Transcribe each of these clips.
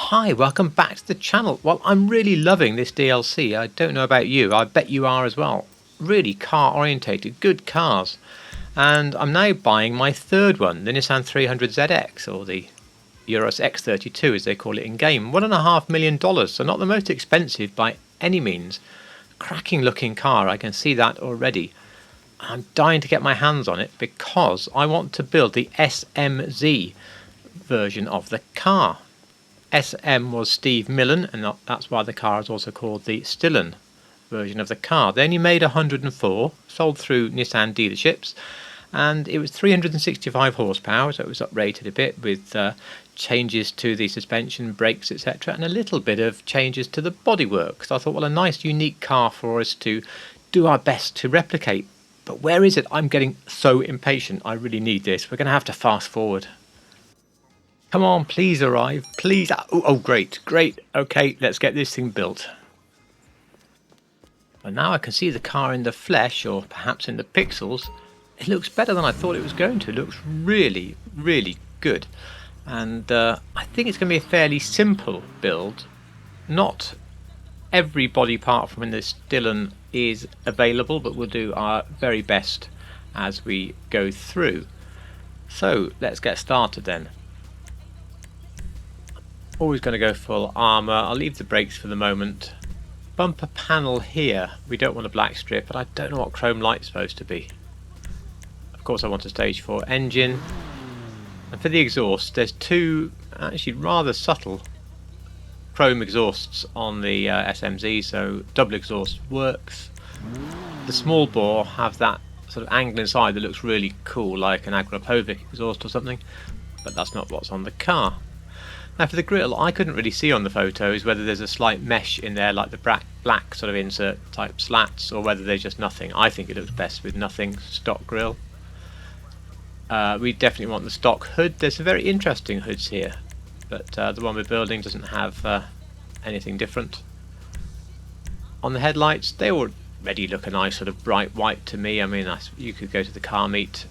Hi, welcome back to the channel. Well, I'm really loving this DLC. I don't know about you, I bet you are as well. Really car orientated, good cars. And I'm now buying my third one, the Nissan 300ZX, or the Euros X32 as they call it in game. $1.5 million, so not the most expensive by any means. Cracking looking car, I can see that already. I'm dying to get my hands on it because I want to build the SMZ version of the car. SM was Steve Millen, and that's why the car is also called the Stillen version of the car. They only made 104, sold through Nissan dealerships, and it was 365 horsepower, so it was uprated a bit with changes to the suspension, brakes, etc., and a little bit of changes to the bodywork. So I thought, well, a nice, unique car for us to do our best to replicate. But where is it? I'm getting so impatient. I really need this. We're going to have to fast forward. Come on, please arrive, please. Oh, great. Okay, let's get this thing built. And now I can see the car in the flesh, or perhaps in the pixels. It looks better than I thought it was going to. It looks really, really good. And I think it's going to be a fairly simple build. Not every body part from the Stillen is available, but we'll do our very best as we go through. So let's get started then. Always going to go full armour. I'll leave the brakes for the moment. Bumper panel here. We don't want a black strip, but I don't know what chrome light's supposed to be. Of course I want a stage 4 engine. And for the exhaust, there's two actually rather subtle chrome exhausts on the SMZ, so double exhaust works. The small bore have that sort of angle inside that looks really cool, like an Agropovic exhaust or something, but that's not what's on the car. Now for the grille, I couldn't really see on the photos whether there's a slight mesh in there like the black sort of insert type slats, or whether there's just nothing. I think it looks best with nothing, stock grille. We definitely want the stock hood. There's some very interesting hoods here, but the one we're building doesn't have anything different. On the headlights, they already look a nice sort of bright white to me. I mean, you could go to the car meet,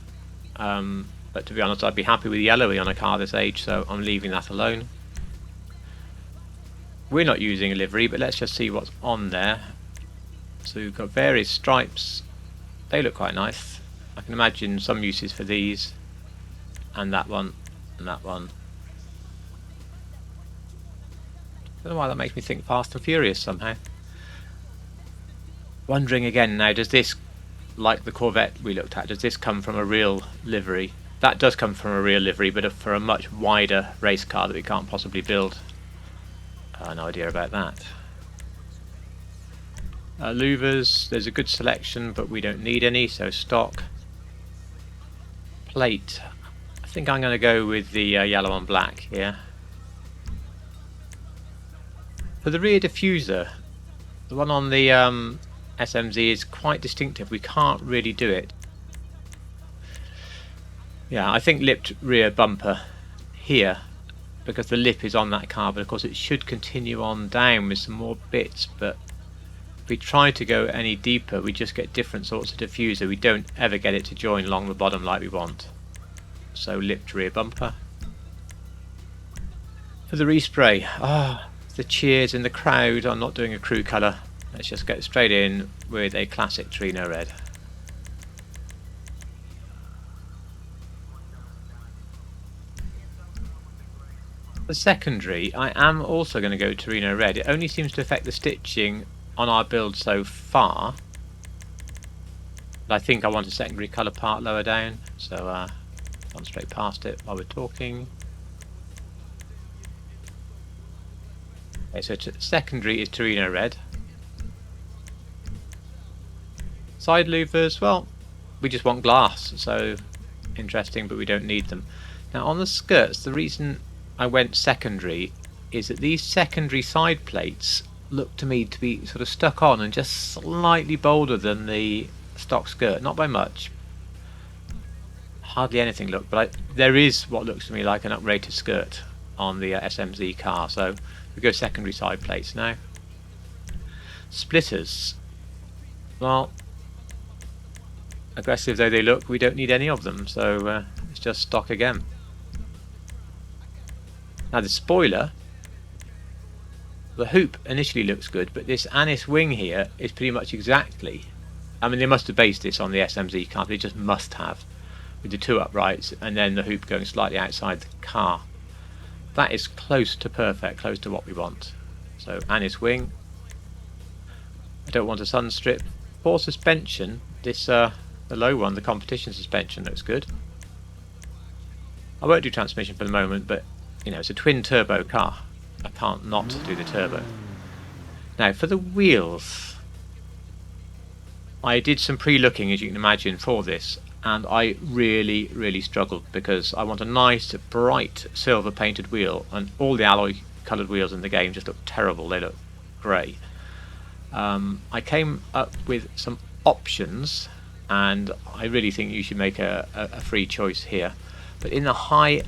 but to be honest, I'd be happy with yellowy on a car this age, so I'm leaving that alone. We're not using a livery, but let's just see what's on there. So we've got various stripes. They look quite nice. I can imagine some uses for these, and that one, and that one. I don't know why that makes me think Fast and Furious somehow. Wondering again now, does this, like the Corvette we looked at, does this come from a real livery? That does come from a real livery, but for a much wider race car that we can't possibly build. No idea about that. Louvers, there's a good selection, but we don't need any, so stock. Plate, I think I'm going to go with the yellow on black here. For the rear diffuser, the one on the SMZ is quite distinctive. We can't really do it. Yeah, I think lipped rear bumper here, because the lip is on that car, but of course it should continue on down with some more bits, but if we try to go any deeper we just get different sorts of diffuser. We don't ever get it to join along the bottom like we want. So lipped rear bumper. For the respray, the cheers in the crowd. I'm not doing a crew colour. Let's just get straight in with a classic Torino red. The secondary, I am also going to go Torino red. It only seems to affect the stitching on our build so far. But I think I want a secondary colour part lower down, so gone straight past it while we're talking. Okay, so secondary is Torino red. Side louvers, well, we just want glass, so interesting, but we don't need them. Now on the skirts, the reason I went secondary is that these secondary side plates look to me to be sort of stuck on and just slightly bolder than the stock skirt, not by much. Hardly anything look, but there is what looks to me like an uprated skirt on the SMZ car, so we go secondary side plates now. Splitters, well, aggressive though they look, we don't need any of them, so it's just stock again. Now the spoiler The hoop initially looks good, but this anise wing here is pretty much exactly, I mean, they must have based this on the SMZ car, they just must have, with the two uprights and then the hoop going slightly outside the car. That is close to perfect, close to what we want. So anise wing. I don't want a sun strip. For suspension, this the low one, the competition suspension, looks good. I won't do transmission for the moment, but you know, it's a twin turbo car. I can't not do the turbo. Now for the wheels, I did some pre-looking, as you can imagine, for this, and I really struggled because I want a nice bright silver painted wheel, and all the alloy coloured wheels in the game just look terrible. They look grey. I came up with some options, and I really think you should make a free choice here. But in the high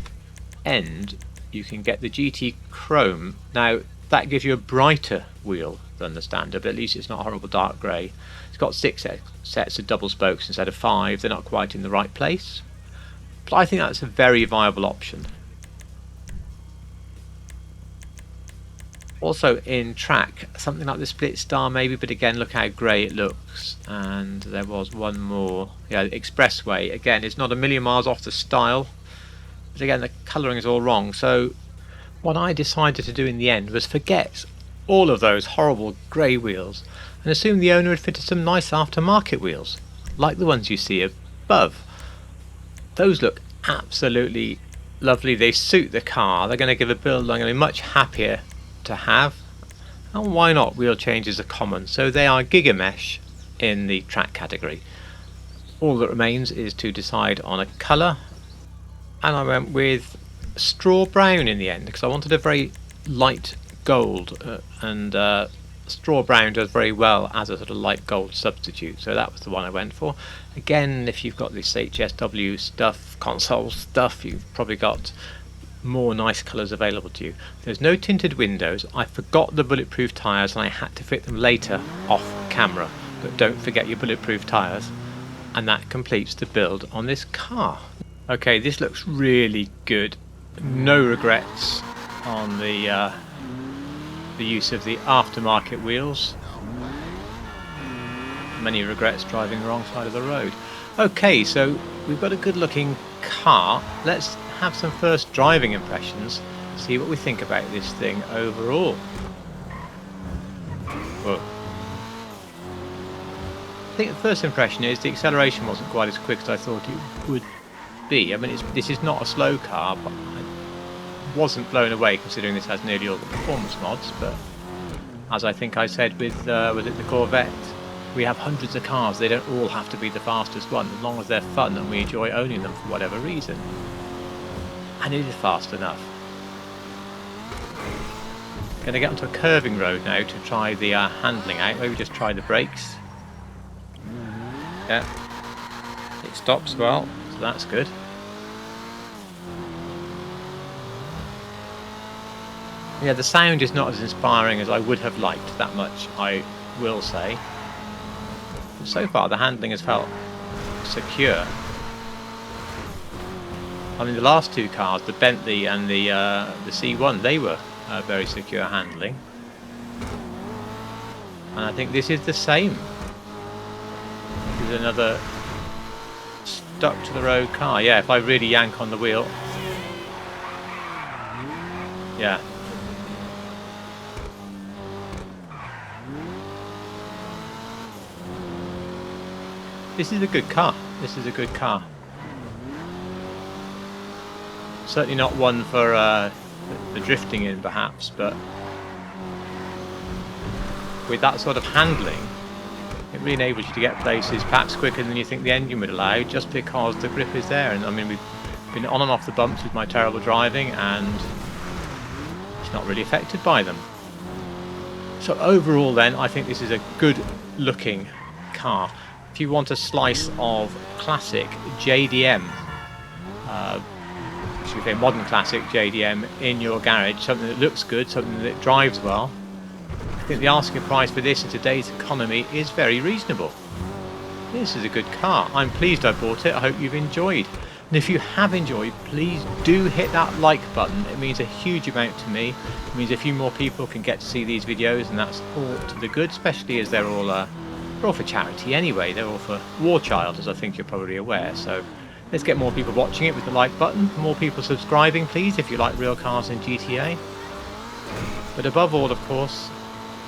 end, you can get the GT Chrome. Now that gives you a brighter wheel than the standard, but at least it's not horrible dark grey. It's got 6 sets of double spokes instead of 5. They're not quite in the right place, but I think that's a very viable option. Also in track, something like the Split Star maybe, but again look how grey it looks. And there was one more, yeah, the Expressway. Again, it's not a million miles off the style, but again the colouring is all wrong. So what I decided to do in the end was forget all of those horrible grey wheels and assume the owner had fitted some nice aftermarket wheels, like the ones you see above. Those look absolutely lovely. They suit the car. They're going to give a build I'm going to be much happier to have, and why not? Wheel changes are common, so they are Giga Mesh in the track category. All that remains is to decide on a colour, and I went with straw brown in the end because I wanted a very light gold, and straw brown does very well as a sort of light gold substitute, so that was the one I went for. Again, if you've got this HSW stuff, console stuff, you've probably got more nice colours available to you. There's no tinted windows. I forgot the bulletproof tyres and I had to fit them later off camera, but don't forget your bulletproof tyres, and that completes the build on this car. Okay, this looks really good. No regrets on the use of the aftermarket wheels. Many regrets driving the wrong side of the road. Okay, so we've got a good looking car. Let's have some first driving impressions, see what we think about this thing overall. Whoa. I think the first impression is the acceleration wasn't quite as quick as I thought it would be. I mean, this is not a slow car, but I wasn't blown away considering this has nearly all the performance mods. But as I think I said with was it the Corvette, we have hundreds of cars. They don't all have to be the fastest one, as long as they're fun and we enjoy owning them for whatever reason. And it is fast enough. Going to get onto a curving road now to try the handling out. Maybe just try the brakes. Yeah, it stops well, so that's good. Yeah, the sound is not as inspiring as I would have liked, that much I will say. But so far the handling has felt secure. I mean, the last two cars, the Bentley and the C1, they were very secure handling. And I think this is the same. This is another stuck to the road car. Yeah, if I really yank on the wheel. Yeah. This is a good car. This is a good car. Certainly not one for the drifting in, perhaps, but with that sort of handling, it really enables you to get places perhaps quicker than you think the engine would allow, just because the grip is there. And I mean, we've been on and off the bumps with my terrible driving, and it's not really affected by them. So overall, then, I think this is a good-looking car. If you want a slice of classic JDM, should we say modern classic JDM in your garage, something that looks good, something that drives well, I think the asking price for this in today's economy is very reasonable. This is a good car. I'm pleased I bought it. I hope you've enjoyed. And if you have enjoyed, please do hit that like button. It means a huge amount to me. It means a few more people can get to see these videos, and that's all to the good, especially as they're all for charity anyway. They're all for War Child, as I think you're probably aware. So let's get more people watching it with the like button. More people subscribing, please, if you like real cars in GTA. But above all, of course,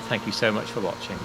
thank you so much for watching.